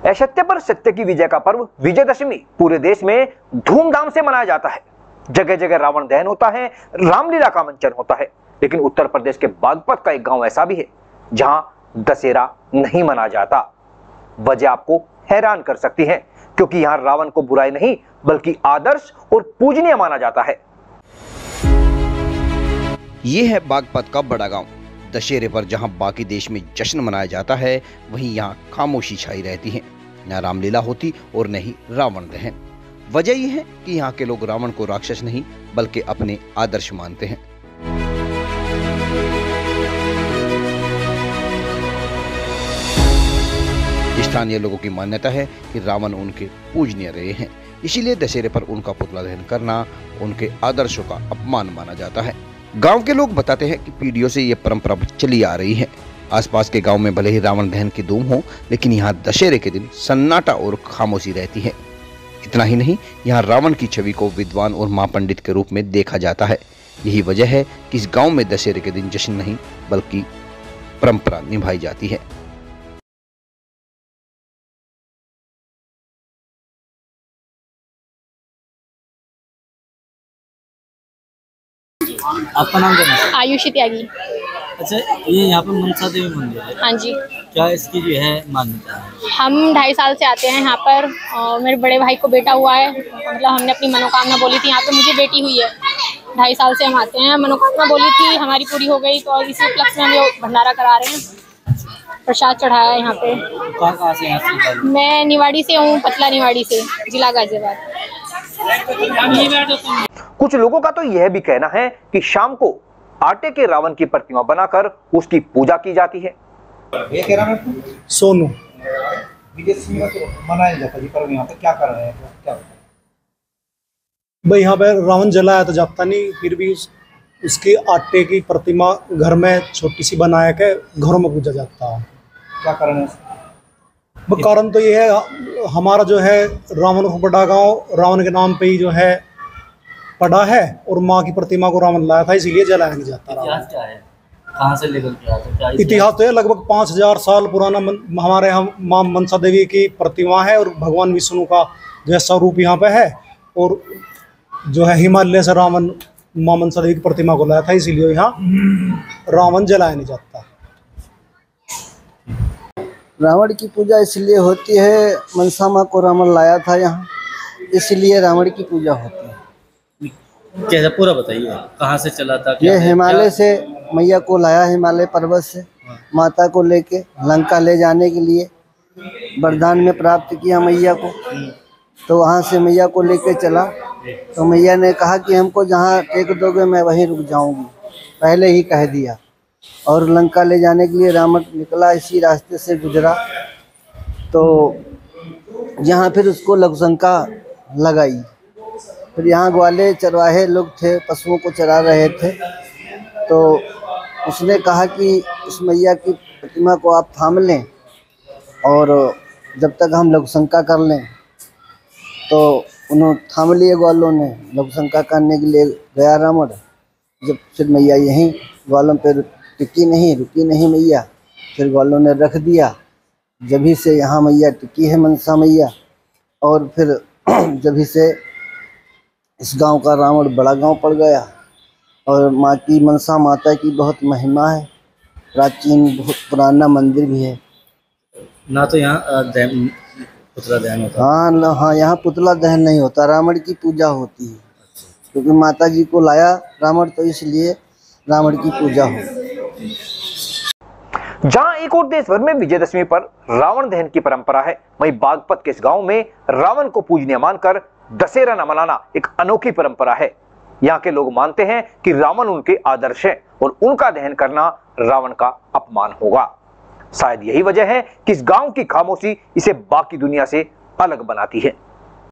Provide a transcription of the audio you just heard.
असत्य पर सत्य की विजय का पर्व विजयदशमी पूरे देश में धूमधाम से मनाया जाता है। जगह जगह रावण दहन होता है, रामलीला का मंचन होता है। लेकिन उत्तर प्रदेश के बागपत का एक गांव ऐसा भी है जहां दशहरा नहीं मनाया जाता। वजह आपको हैरान कर सकती है, क्योंकि यहां रावण को बुराई नहीं बल्कि आदर्श और पूजनीय माना जाता है। ये है बागपत का बड़ा गांव। दशहरे पर जहां बाकी देश में जश्न मनाया जाता है, वहीं यहाँ खामोशी छाई रहती है। न रामलीला होती और न ही रावण दहन। वजह यह है कि यहाँ के लोग रावण को राक्षस नहीं बल्कि अपने आदर्श मानते हैं। स्थानीय लोगों की मान्यता है कि रावण उनके पूजनीय रहे हैं, इसीलिए दशहरे पर उनका पुतला दहन करना उनके आदर्शों का अपमान माना जाता है। गांव के लोग बताते हैं कि पीढ़ियों से ये परंपरा चली आ रही है। आसपास के गांव में भले ही रावण दहन की धूम हो, लेकिन यहाँ दशहरे के दिन सन्नाटा और खामोशी रहती है। इतना ही नहीं, यहाँ रावण की छवि को विद्वान और महापंडित के रूप में देखा जाता है। यही वजह है कि इस गांव में दशहरे के दिन जश्न नहीं बल्कि परंपरा निभाई जाती है। आपका नाम क्या है? आयुषी त्यागी। अच्छा, ये यहाँ पर मनसा देवी मंदिर है। हाँ जी। क्या इसकी जो है मान्यता है? हम 2.5 साल से आते हैं यहाँ पर। मेरे बड़े भाई को बेटा हुआ है, मतलब हमने अपनी मनोकामना बोली थी। यहाँ पे मुझे बेटी हुई है। 2.5 साल से हम आते हैं। मनोकामना बोली थी, हमारी पूरी हो गई, तो इसी उपलक्ष्य में हम ये भंडारा करा रहे हैं। प्रसाद चढ़ाया है यहाँ पे। कहाँ से हैं? मैं निवाड़ी से हूँ, पतला निवाड़ी से, जिला गाजियाबाद। कुछ लोगों का तो यह भी कहना है कि शाम को आटे के रावण की प्रतिमा बनाकर उसकी पूजा की जाती है। सोनू विदेश में मनाया जाता है पर्व, यहाँ पे क्या कर रहे हैं? क्या भाई यहाँ पे रावण जलाया तो जाता नहीं, फिर भी उसकी आटे की प्रतिमा घर में छोटी सी बना के घरों में पूजा जाता है। क्या कारण है? कारण तो ये है, हमारा जो है रावण को बड़ा गाँव रावण के नाम पे ही जो है पड़ा है, और माँ की प्रतिमा को रावण लाया था, इसीलिए जलाया नहीं जाता। इतिहास क्या है? कहाँ से लेकर के आया था? क्या इतिहास तो है, लगभग 5000 साल पुराना हमारे यहाँ माँ मनसा देवी की प्रतिमा है, और भगवान विष्णु का जो है स्वरूप यहाँ पे है, और जो है हिमालय से रावण माँ मनसा देवी की प्रतिमा को लाया था, इसीलिए यहाँ रावण जलाया नहीं जाता। रावण की पूजा इसलिए होती है, मनसा माँ को रावण लाया था यहाँ, इसलिए रावण की पूजा होती है। कैसा पूरा बताइए, कहाँ से चला था? ये हिमालय से मैया को लाया, हिमालय पर्वत से माता को लेके लंका ले जाने के लिए वरदान में प्राप्त किया मैया को। तो वहाँ से मैया को लेके चला, तो मैया ने कहा कि हमको जहाँ टेक दोगे मैं वहीं रुक जाऊंगी, पहले ही कह दिया। और लंका ले जाने के लिए रावण निकला, इसी रास्ते से गुजरा, तो यहाँ फिर उसको लघुशंका लगाई। फिर यहाँ ग्वाले चरवाहे लोग थे, पशुओं को चरा रहे थे, तो उसने कहा कि उस मैया की प्रतिमा को आप थाम लें, और जब तक हम लघुशंका कर लें। तो उन्होंने थाम लिए ग्वालों ने, लघुशंका करने के लिए गया रावण। जब फिर मैया यहीं ग्वालों पर रुकी नहीं मैया, फिर ग्वालों ने रख दिया। जभी से यहाँ मैया टिकी है मनसा मैया, और फिर जभी से इस गांव का रावण बड़ा गांव पड़ गया। और माँ की मनसा माता की बहुत महिमा है, प्राचीन बहुत पुराना मंदिर भी है ना। तो यहाँ पुतला दहन होता? हाँ, यहाँ पुतला दहन नहीं होता, रावण की पूजा होती है, क्योंकि माता जी को लाया रावण, तो इसलिए रावण की पूजा हो। जहां एक और देश भर में विजयदशमी पर रावण दहन की परंपरा है, वहीं बागपत के इस गांव में रावण को पूजनीय मानकर दशहरा न मनाना एक अनोखी परंपरा है। यहाँ के लोग मानते हैं कि रावण उनके आदर्श है और उनका दहन करना रावण का अपमान होगा। शायद यही वजह है कि इस गांव की खामोशी इसे बाकी दुनिया से अलग बनाती है।